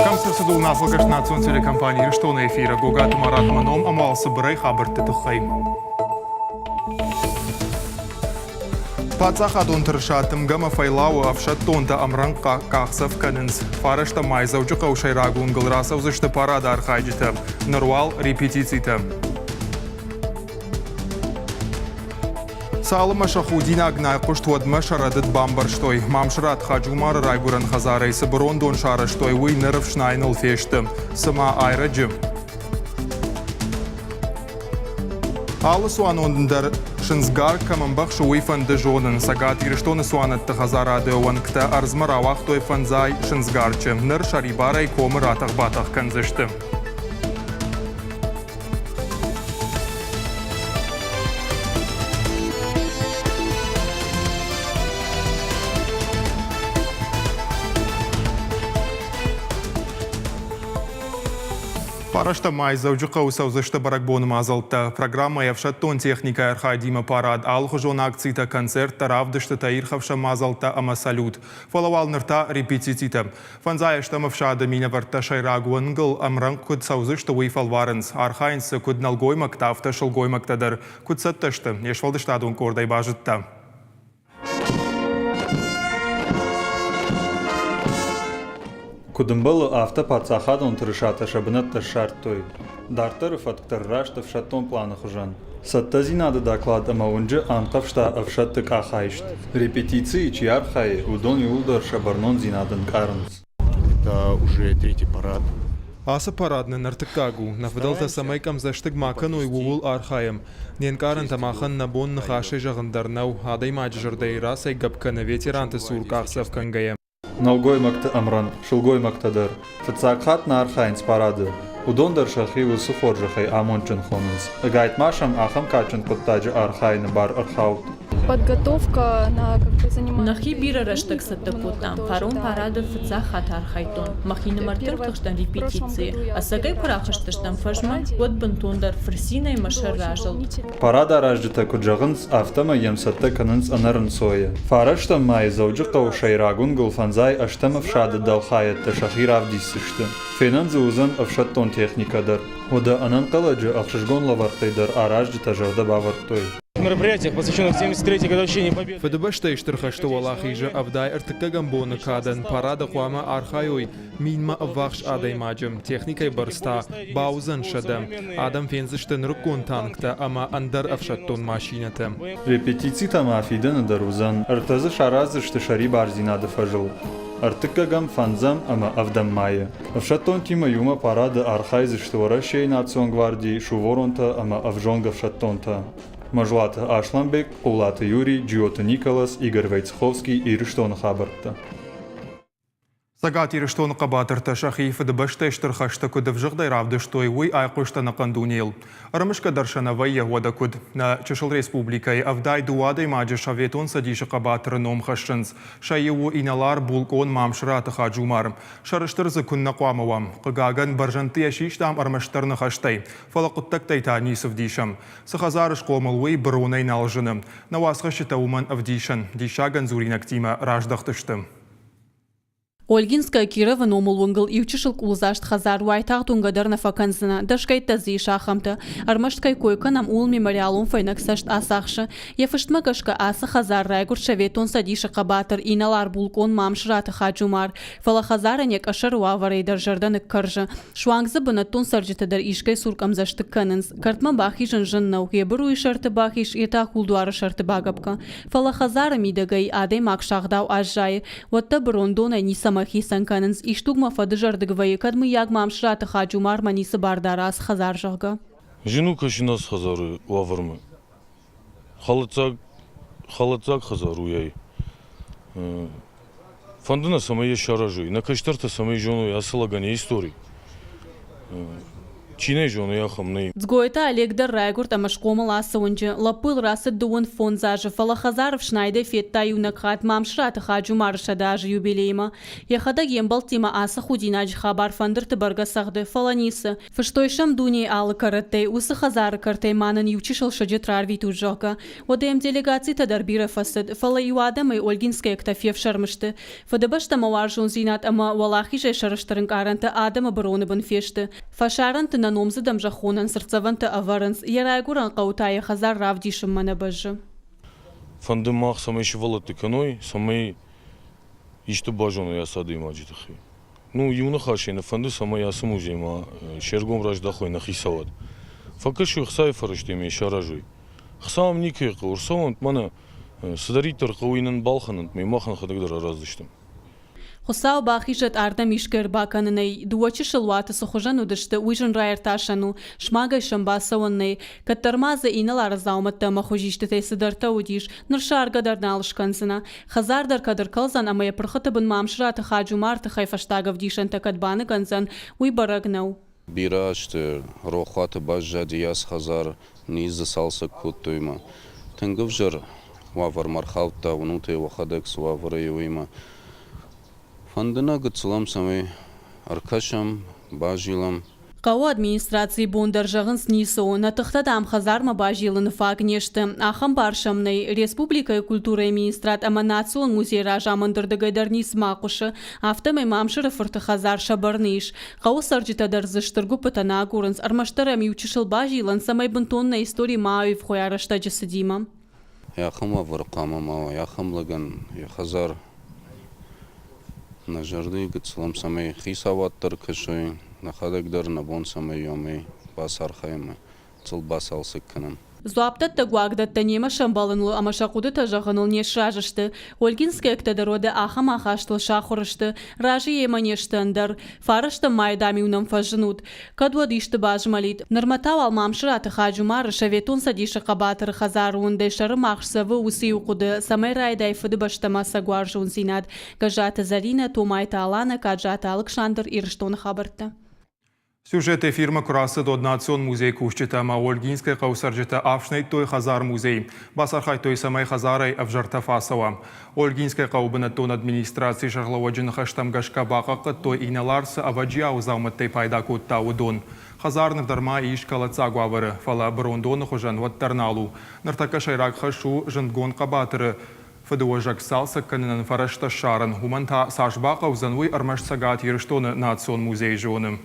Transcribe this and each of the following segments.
Камсырсыдул нафылгаш национ телекомпании Штона эфира Гогат Марат Маном амалсы бірай хабырты тұқай. Пацахадун тыршатым гама файлауы афшаттонда амранqa қақсав канынс. Фарышта майзаучы қаушайрагун ғылраса ұзышты парада архайджыты. Нұрвал репетицийті. Салыма шахудина гнай құштуад машарадыд бамбарштой. Мамшырат хаджумар райбуран хазарайсы брондон шарыштой. Уй нырыв шнайныл фешті. Сыма айрыджы. Алы суан ондындар шынзгар камамбақ шуй фанды жонын. Сагат ирыштоны суанатты хазарады оңкта арзмар авақтой фанзай шынзгарчы. Ныр шарибарай комыр атақ-батақ канзышты. Парашта майзаучы қаусаузышты баракбоным азалты. Программа явшаттон техника архайдима парад. Алхужон акцийта концерт таравдышты таирхавша мазалта ама салют. Фалавал нырта репетицийта. Фанзаяшта мавшада меня варта шайрагуангл амранг куд саузышты уйфалварынс. Архайнсы куд налгоймак тафта шылгоймак тадар. Куд саттышты. Ешвалдыштадун кордай бажытта. Кудымбылы авто пацахадон тырышата шабынатта шартой. Дартары фаттаррашта в шаттон планах ужан. Саттазинады доклад амаунджи анқавшта авшаттык ахайшт. Репетиции чиархай удон юлдар шабарнон зинадын карнс. Это уже третий парад. Асы парадны нартыкагу. Нафыдалта самайкам заштык макану и гугул архаем. Ненкарын тамахан набон нахаши жағындарнау. Адай маджырдай расай гапканы ветеранты суркақсав кангаем. Налгой макта амран, шылгой мактадар. Фацакхат на архайнс парады. Удондар шахи высу хоржахай амончын хонынс. Гайт машам ахам качын коттаджи архайны бар архаут. Подготовка на заниматься. Нахи бира раштак саттакутам. Паром парада фацахат архайтон. Махина мартыртыштан репетиции. А сагай парахыштыштан фажман вот бантундар фрсиной машар ражал. Парада раждыта куджагынс автома емсатта канынс анарын сое. Фараштам май зауджы қаушайрагун гулфанзай аштам авшады далхаятта шахир авдисышты. Фенанзы узан авшаттон техникадар. Ода анан каладжы ахшышгон лавартайдар араждыта жагда бавартой. Мероприятиях, посвященных 73-й годовщине Победы. Федебашта иштырхашты валахижа авдай артыкаган боны кадан парада хуама архайой минма авахш адай маджым техникай барста баузан шадам адам фензыштын рукон танкта ама андар авшаттон машината. Репетицита мафиданы дарузан артазы шаразышты шари барзинады фажыл. Артыкагам фанзам ама авдам майя. Авшаттон тима юма парада архайзышты варашей национ гвардии шуворонта ама авжонга авшаттонта. Мажлата Ашланбек, Улата Юрий, Джиота Николас, Игорь Войцеховский и Риштон Хабарта. Сагат Риштон Хабарта шахи Федебашта иштырхашты кудов жагдай равдыштой уй айқуштана кандунел. Арамышка даршановая водакуд на Чешил Республикой авдай дуадай маджи шаветон садиши Хабатыр ном хашчынс. Шайеву иналар булкон мамшрата хаджумар. Шарыштырзы күнна қуамавам. Қыгаган баржанты яшиштам армаштарны хаштай. Фалақуттактай танисов дишам. Сахазарыш қомылуй бронай налжыны. Навасхашыта уман авдишан. Дишаган зуринактима раждақтышты. Ольгинская Кирова номул вангл ивчишил кулзашт хазар уайтахтун гадарна факанзына дашкайта зишахамта армашткай койка нам ул мемориалун файнаксашт асахша ефыштмакашка аса хазар райгур шаветон садиша кабатыр иналар булкон мамшрата хаджумар фала хазаранек ашаруа варейдар жарданы каржа шуангзы бынаттун саржитадар ишкай суркамзашты канынс картма бахишын жыннау ебыру ишарты бахиш ета хулдуары шарты багапка фала хазара мидагай адай макшагдау ажжай ватта брондона ниса Махисан канынс иштугма фадыжардыгвайы кадмы ягмам шраты хаджумар манисы бардарас хазар жага. Жину кашинас хазары лавырмы. Халатзак хазару яй. Фандына самая шаражу. На каштарта самая жону асылагане истории. Cine jonu yaxım ney? Zgoita Олег Райгурт амашкома ласаунджи лапыл расы дуон фон зажи фала Хазаров Шнайде фетта юнакхат мамшрат хаджу марша даже юбилейма. Яхада гембал тима аса худинач хабар фандыр тыбарга сахды фаланиса. Фаштойшам дуни алы каратей усы Хазар картей манан ючишал шаджетрар витужака. Одем делегации тадарбира фасад фала юадамай Ольгинская ктафев шармышты. Фадабашта маваржун зинат ама валахи же шарыштырын каранта адама бароны бенфешты. Фашарант на номзы дамжахонан сырцаванта аваранс ярайгуран қаутая Хазар равдишым манабажы. Фандымах самый швалат иканой, самый ишты бажону ясады имаджитахи. Ну, юна хашена фанды самый ясы музейма, шергом раждахой на хисават. Факашу хсай фараштеми шаражуй. Хсам никеқы, урсавант мана садаритар қауинан балханант меймахан хадагдара раздыштым. Хусау бахишат арда мишкер баканней дуачи шалвата сухожану дышты уйжан райрташану шмагай шамбасаванней каттармаза иналар зауматта махожишты тесидарта удиш ныршарга дарналышкансына Хазардар кадр калзан амая прхатабын мамшрата хаджу марта хайфаштагав дишан такадбаны ганзан уй барагнау. Бирашты рохаты бажжади яс Хазар низы салса куттуйма. Тынгывжыр вавар мархавта унуты вахадекс вавары юйма. Фандына гыцылам самый аркашам бажилам. Қау администрации бондаржағын снисо, на тұқтадам Хазарма бажилын фагнешті. Ахам баршамнай Республика культура министрат аманацион музей ражамындырды гайдарнис мақушы, автомай мамшыры фырты Хазар шабарныш. Қау сарджитадар зыштыргу пытана гурынс, армаштарам ючышыл бажилын самай бынтонна истории мауив хоярышта жесидима. Яхама варқама мау, яхамлаган, Хазар нажарды гыцылам самый хисаваттар кышой. Нахадагдar набон самый ямы басархаймы цыл басалсы кынам. Зуаптат тагуагдат нема шамбалынлы амашакуды тажағыныл нешражышты. Ольгинская ктадароды ахам ахаштыл шахурышты. Ражи еманештандар. Фарышты майдами унам фажынут. Кадуадишты бажмалит. Нырматау алмамшыраты хаджумары шаветун садишы қабатыр Хазаруындай шары мақшсавы усы уқуды. Самай райдай фыды баштамаса гуаржун зинат. Гажаты Зарина, Тумайта Алана, Каджаты Александр Ирштон хабарты. Сюжет эфирма kurası Dodnation muzey kuşçıta ma Olginskaya qavsarjıta afşnay toy Khazar muzey. Basarxay toy samay Khazaray avjarta fasava. Olginskaya qavbına ton administrasiya şarlavajın xashtam gashka baqaqı toy inalarsa avajia uzavmattay payda kotta udon. Khazarnıv darma iş kalatsa guavarı fala brondonu xojan vattarnalu. Nartaka shayrak khashu jandgon qabatırı. Фадуажак салса канынан фарашта шаран. Хуманта сашбаqa uzanvuy armash sagat yirштоны Nation muzey жоным.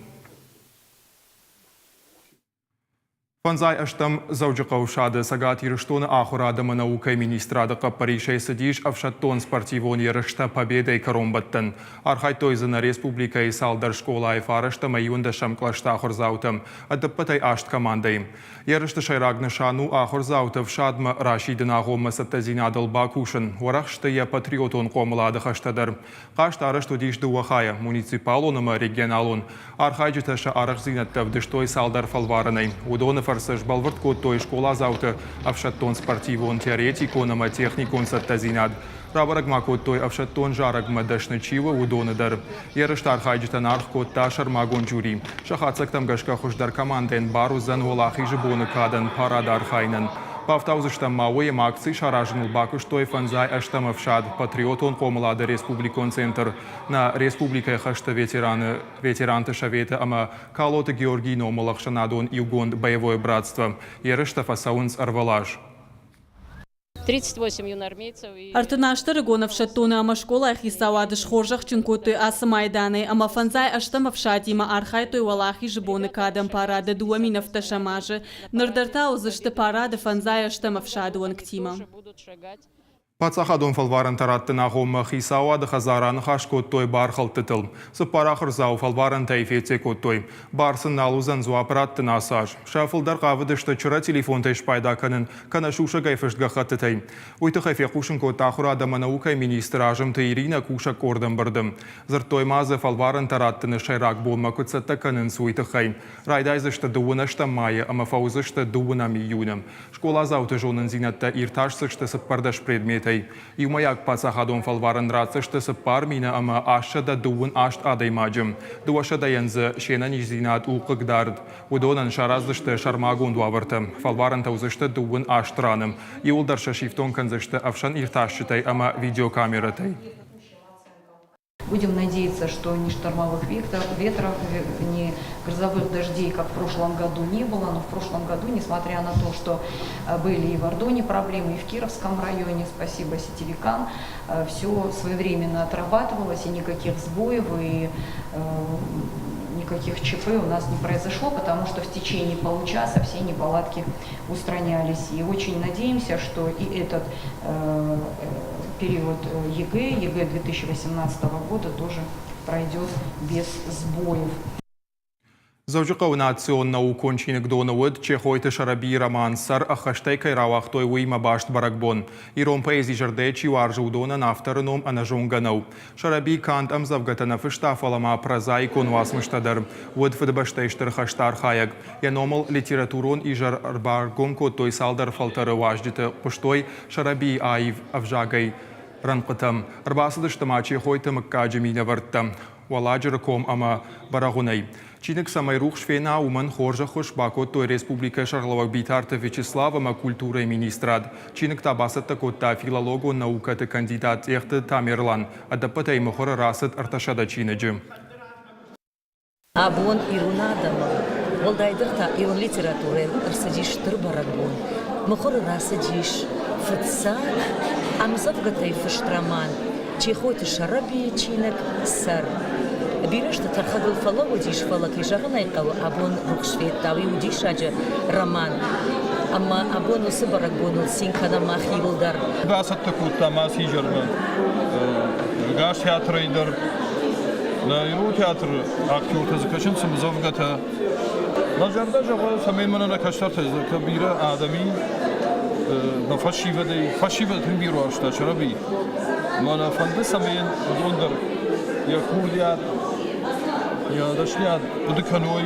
Фанзай аштам зауджақау шады сагат ирыштоны ахурадамы наукай министрадықа Паришай садиш авшаттон спортивон ярышта победой коромбаттын. Архай тойзына республика и салдар школа и фарышта майюнда шамклашта ахурзаутам. Адаппатай ашт командой. Ярышта шайрагны шану ахурзаутав шадма Рашидын ағомы саттазинадыл бакушын. Орахшта я патриотон қомылады хаштадар. Қашта арышты дишды уахая муниципалонымы регионалон. Архай житаша арахзинаттав дыштой салдар фалварынай. Удоны фарсаж балвард той школа заута авшаттон спортивон теоретикон техникон саттазинад. Рабарагма той авшаттон жарагма дашначива удоныдар. Ярыштар хайджитан архкот ташар магон жюри. Шахацактам гашка хуждар команден барузан волахи жибоны кадан парадар хайнан. Павтаузыштам мауэм акций шаражыныл бакуш той фанзай аштам авшад патриотон комлады республикон центр. На республика хашта ветеранты шавета ама Калоты Георгий Номалахшанадон Югонд боевое братство. Ярышта фасаунс арвалаж. 38 юнармейцев. Артынашты рыгонов шаттуны ама школа ахисавады шхоржах чынкоты асы майданы ама фанзай аштам авшадима архай той валахи жибоны кадам парады дуаминов ташамажы. Нырдарта узышты парады фанзай аштам авшадуан ктима. Пацахадон фалваран таратты нағомы хисауады Хазараны хашкот той бархал тытыл. Сыпарахыр зау фалваран тайфете той. Барсын налузан зуапаратты насаж. Шафылдар қавыдышты чыра телефон тайш пайда канын канашуша гайфышт гахатты тай. Ойты хайфе кушын кот тахур адама наукай министр ажым Ирина куша кордым бырдым. Зыртой мазы фалваран тараттыны шайрак болма күтсатта канын суйты хай. Райдайзышты дуынашта майы, ама фаузышты дуынам июнем. Школа зауты жонын зинатта ирташсышты сыппардаш предметай. Алтей. Юмаяк пацахадон фалварен рацештысы пар мина ама ашада дуын ашт адаймаджым. Дуашада янзы шена нижзинат уқыгдард. Удонан шараздышты шармагун дуавырты. Фалварен таузышты дуын аштраным. Юлдарша шифтон канзышты авшан ирташчытай ама видеокамератай. Будем надеяться, что ни штормовых ветров, ни грозовых дождей, как в прошлом году, не было. Но в прошлом году, несмотря на то, что были и в Ордоне проблемы, и в Кировском районе, спасибо сетевикам, все своевременно отрабатывалось, и никаких сбоев, и никаких ЧП у нас не произошло, потому что в течение получаса все неполадки устранялись. И очень надеемся, что и этот период ЕГЭ 2018 года тоже пройдет без сбоев. Завжди націонна укончинник Донауд, Чехойте Шарабі Роман Сар, Ахаштейкай Равахтой Уйма Башт Баракбон. Иром Пейзи Жардечи Варжу Дона Авторном Анажунганау. Шарабі Кант Амзавгатана Фиштафалама Празай Конвасмыштадар. Уд Фидбаштейштер Хаштар Хаяг. Яномал литературон и жар Арбаргом Котой Салдар Фалтары Важдите Пуштой Шарабі Аив Авжагай. Ранқытам. Арбасыдыштама Чехойте Маккаджамина Варттам. Валаджираком Ама Барагунай. Чиник самайрух швена уман хоржа хошбако той республика Шарловак битарта Вячеслава ма культура и министрад. Чиник табасата кота филологу науката кандидат эхты Тамерлан. Адапатай мохора расат арташада чинаджи. Абон ирунадама. Волдайдырта ирун литературен арсадиш тырбарагбон. Мохора расадиш фатса амзавгатай фаштраман. Чехойте Шарабі чиник сар. Бирашта тархагыл фалову диш фалаки жаганайкал абон рухшветави удишаджа роман. Amma abonu sıbarak bonul sinkana mahiyıldır. Basat takutta masijırmı. Gaş tiyatroydur. Na yuru tiyatro aktör tezkaşın sımızavgata. Nazarda java sameymana nakaşlar tezka bira adami. Na faşivede biro açta Şarabi. Mana fanda sameyn dondur. Ya kurdiyat ya daşliyat budukanoy.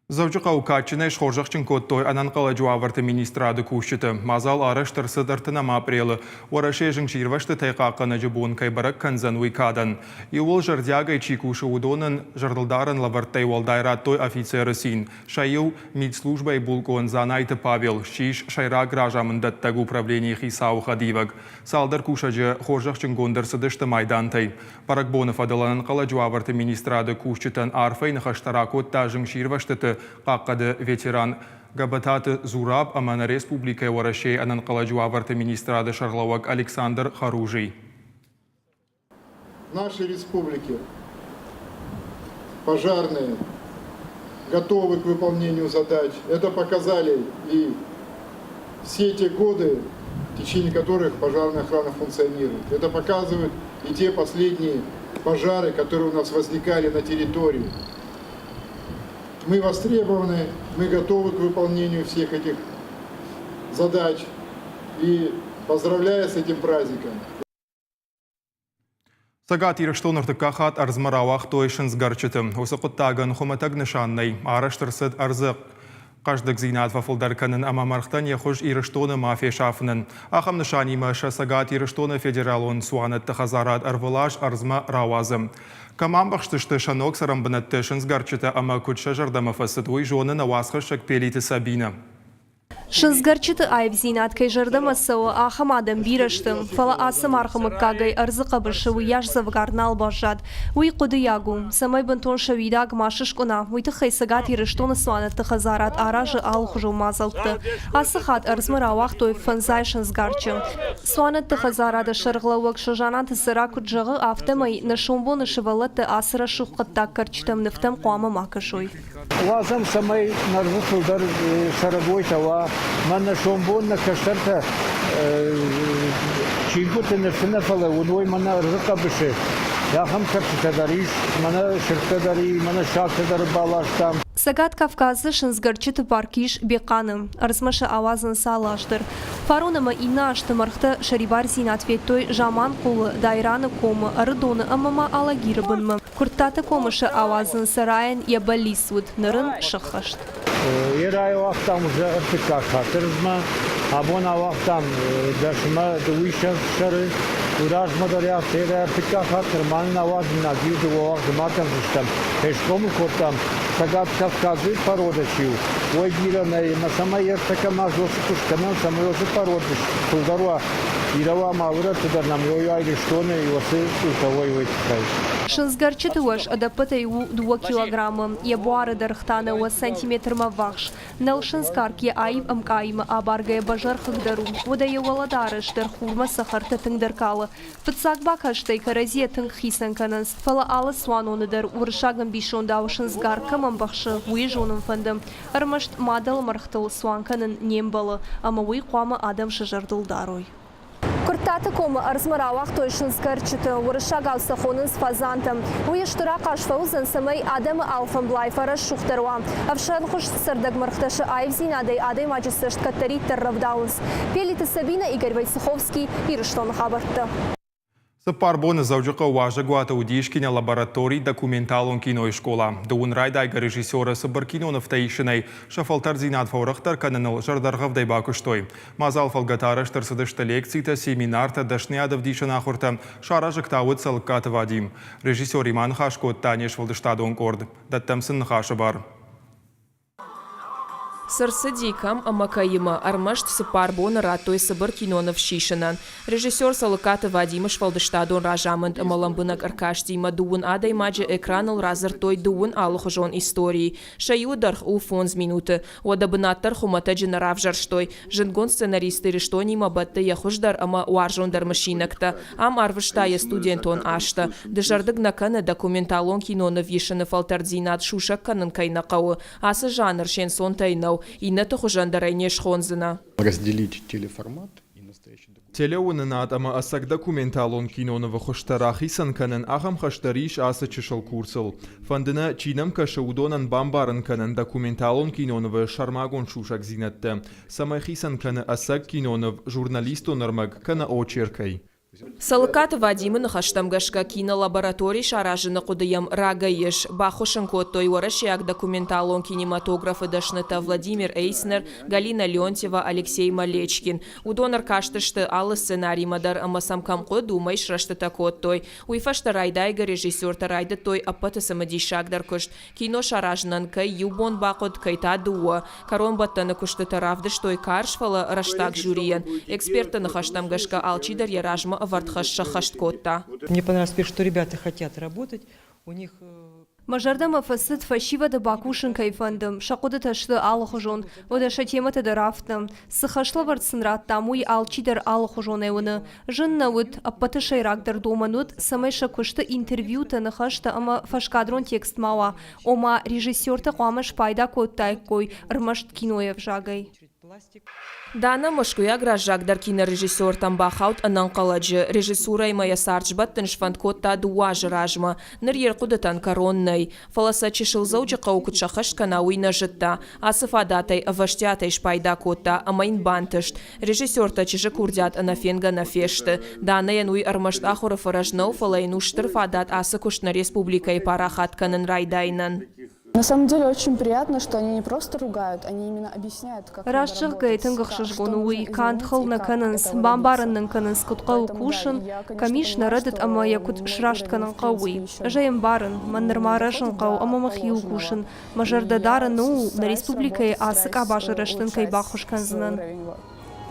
Завжди качене шхоржахчин коттой ананкала жуаварты министрады кушчыты. Мазал араштыр сыдыртынама апрелы. Орашежин чирвашты тайқақаны жыбуын кайбарак канзан уйкадан. Иол жардягай чикушы удонын жардылдарын лавартай валдайрат той офицеры син. Шайыл медслужбай булкон занайты Павел. Шиш шайра гражамын даттаг управление хисау хадиваг. Салдар кушажы хоржахчин гондыр сыдышты майдантай. Паракбонов адаланкала жуаварты министрады кушчытын арфай нахаштаракот тажын чирваштыты Қаққады ветеран Габататы Зураб Амана Республика Орашей Ананқала Жуаварты министрады Шарлауак Александр Харужий. Наши республики пожарные готовы к выполнению задач. Это показали и все те годы, в течение которых пожарная охрана функционирует. Это показывают и те последние пожары, которые у нас возникали на территории. Мы востребованы, мы готовы к выполнению всех этих задач. И поздравляю с этим праздником. Сагат ирыштонырты кахат арзмаравах тойшын сгарчытым. Осықыттагын хуматаг нышаннай. Араштырсыд арзық. Каждык зинат вафылдарканын амамархтан ехуж ирыштоны мафия шафынын. Ахам нышани маша сагат ирыштоны федералон суанытты хазарат арвылаш арзма равазым. Камамбахштышты шанок сарамбынатты шынсгарчыты ама кутша жардамафасыдуй жоны навасхышык пелиты Сабина. Шынзгарчыты айып зинат кай жардамасыуы ахам адам бирыштым. Фала асым архымык кагай арзыqa бышывы яш завгарнал бажат. Уй куды ягу. Самай бантон шавидаг машышкуна. Уйты хай сагат ирыштоны суанатты хазарат аражы алхужу мазалты. Асыхат арзмыравах той фанзай шынзгарчы. Суанатты хазарады шырғлауык шыжанаты сыра куджығы автымай нашумбоны шывалатты асыра шуқыттак карчытым нефтем қуамы макышуй. Лазам самай нарвыфылдар шарабой тава. Мана шомбон на каштарта чигуты нефтена фала уной мана рыка быше. Я хам каптадариш, мана ширтадари, мана шактадар балаштам. Сагат Кавказы шынзгарчыты паркиш беканым. Арзмашы авазын салаштыр. Фаронама инашты мархты шарибар зинат веттой жаман кулы дайраны комы арыдоны амама алагирбынмы. Курттаты комышы авазын сарайын ябалисуд нырын шықхашт. Ерай вақтам уже артыка хатырзма. Абона вақтам дашма дуишев шары ураж мадаря тера пика хат нормально наваз на гиду вақ дматам зистам пешком котам сагат кавказы породачил ой гирана на самая ертака мазосы кушканан самоёсы породыш тулдаруа ирава мавра туда нам йой штоны и осы утовой вытекай Шынзгарчыты уаш адапытай у 2 килограмма, ебуары дархтана у сантиметр мавахш. Нел шынзгарки айв амкайма абаргая бажар хагдару. Вода еwaladары штар хурма сахарта тыңдаркалы. Фытсак бакаштай каразе тынг хисан кананс. Фала алы суаноныдар уршагам бишонда у шынзгарка мамбахшы уйжоным фандам. Армашт мадал мархтал суанканын нембалы, ама уй қуама адам шажардыл дарой. Куртата кома арзмаравах тойшин скарчита урышагал сахонын с фазантом. Уештура кашфаузан самай адам алфан блайфара шухтарва. Авшан хуш сардаг мархташа айвзин адай маджисашт катари тарравдаунс. Пелита Сабина Игорь Войцеховский и Руштон Хабарта. Сапарбона завжди важа гуата удишкиня лабораторий документалон кино и школа. Дуун райдайга режиссера Сабаркино нафтаишинай шафалтар зинат фаурахтар кананал жардаргавдай бакуштой. Мазал фалгатара штарсадышта лекцийта семинарта дашнядов дишанахурта шаражак тауыт салката вадим. Режиссер Иман Хашко танеш валдыштадон корд. Даттамсын хашабар. Сарсадикам Амакаима Армашт Сапарбона Ратой Сабаркинонов Шишинан. Режиссер Салаката Вадимаш Валдыштадон Ражамент Амаламбынак Аркаштима Дуун Адай Маджи экранал разартой Дуун Алухожон истории. Шаюдарх у фонз минуты. Уадабынаттар Хумата Дженаравжарштой. Женгон сценаристы Рештонима Батта Яхуждар Ама Уаржондар Машинакта. Ам Арвыштая студентон Ашта. Дежардык Накана документалон кинонов Ешинов Алтардзинат Шушак Кананкайнакау. Аса жанр Шенсон Тайнау. И на то хужандарайне шхонзена. Разделить телеформат и настоящий документ. Телеунынат ама асак документалон киноновы хуштарахи санканын ахам хаштариш аса чешал курсыл. Фандына чинам кашаудонан бамбарын канын документалон киноновы шармагон шушак зинатты. Самайхи санканы асак кинонов журналистонармаг кана очеркай. Салаката Вадимын хаштамгашка кинолабораторий шаражыны кудыям рагаеш. Бахушын коттой уарашяк документалон кинематографы дашныта Владимир Эйснер, Галина Леонтьева, Алексей Малечкин. Удонар каштышты алы сценарий мадар амасамкам думай шраштыта коттой. Уйфашта райдайга режиссер тарайды той аппаты самадишагдар кушт. Кино шаражнан кай юбон бакот кайта дуа. Карон баттаны кушты таравдыш той каршфала раштак жюриен. Экспертаны хаштамгашка алчидар яражма Мне понравилось, что ребята хотят работать, у них... Мажардама фасыд фашива да бакушын кайфандым, шакуды ташты алыхужон, одаша тематы да рафтым, сыхашла варцынрат тамуй алчидар алыхужон эвыны, жынна уд аппаты шайрагдар доманут, самайша кушты интервью-та нахашта ама фашкадрон текст мауа, ома режиссер-та қуамаш пайда коттай кой, рмашт киноев жагай. Дана Машкуя гражагдар кинорежиссер Тамбахаут ананкаладжы режиссура и моя сарчбат тыншфанд котта дуажы ражма, ныр еркудатан коронной. Фаласа чешилзауча каукут шахаш канауи нажытта, асыф адатай аваштятай шпайда котта, амайн бантышт. Режиссер-та чижы курдят анафенга нафешты. Дана януй армашт ахура фаражнау фалайну штырф адат асы куштна республика и парахат канын райдайнан. На самом деле очень приятно, что они не просто ругают, они именно объясняют, как Рашчық гайтын ғықшыжғыны уй, кантхыл наканынс, бамбарынның канынс кутқал кушын, камиш нарадыт ама якут шраштканын қауй. Жайым барын, маннырмарашын қау, ама махил кушын, мажардадарын ну, на республикай асык абашырыштын кайбақушканзынан.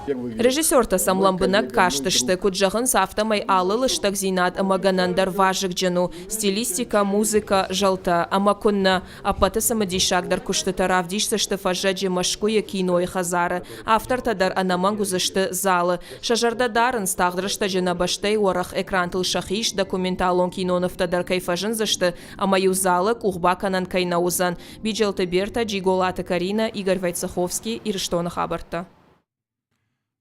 Режиссер-та самламбынак каштышты, куджағын сафтамай алылыштық зинат амаганандар важық джану, стилистика, музыка, жалта, амакунна, апаты самадишагдар кушты таравдишсышты фажаджи машкуя киной хазары, автор-тадар анамангузышты залы, шажардадарын стағдырышты жанабаштай орах экрантыл шахиш документалон киноновтадар кайфажынзышты, амаю залы кухбаканан кайнаузан, биджалты берта, Джиголата Карина, Игорь Войцеховский, Ирштона Хабарта.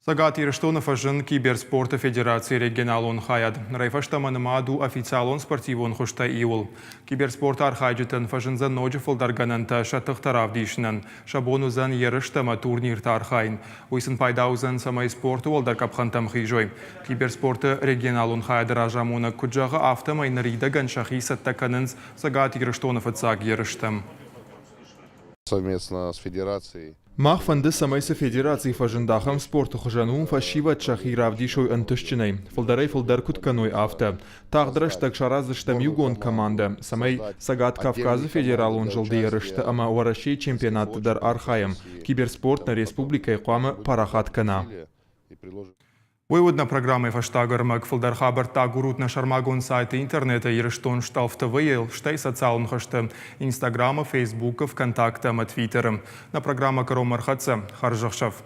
Сагат Ирштонов ажын Киберспорта Федерации регионалон хаяд. Райфаштаманы маду официалон спортивон хушта иул. Киберспорт архайджитын фажынзан ноджи фолдаргананта шатық тарав дейшінен. Шабонузан ерыштама турнирта архайн. Уйсын пайдаузан самай спорту олдар капхантам хижой. Киберспорта регионалон хаяд ражамуна куджаға автомай нарида ганшахи саттаканынз Сагат Ирштонов ацаг ерыштам. Совместно с федерацией. Мах фанды самайсы федерации фажындахам спорту хожануым фашива чахи равдишой антышчиной. Фалдарей фалдаркут каной авто. Тағдыраш так шаразыштам югон команда. Самай Сагат Кавказы федералун жылды ярышты, ама уарашей чемпионаты дар архаем. Киберспорт на республикой қуамы парахат кана. Выводна программы фаштагармак фалдар хабар тагурут на шармагон сайты интернета ерыштон шталф ТВ, штай социалн хашты Инстаграма, Фейсбука, ВКонтакта, Твиттером. На программа Каромар Хаца, Харжахшав.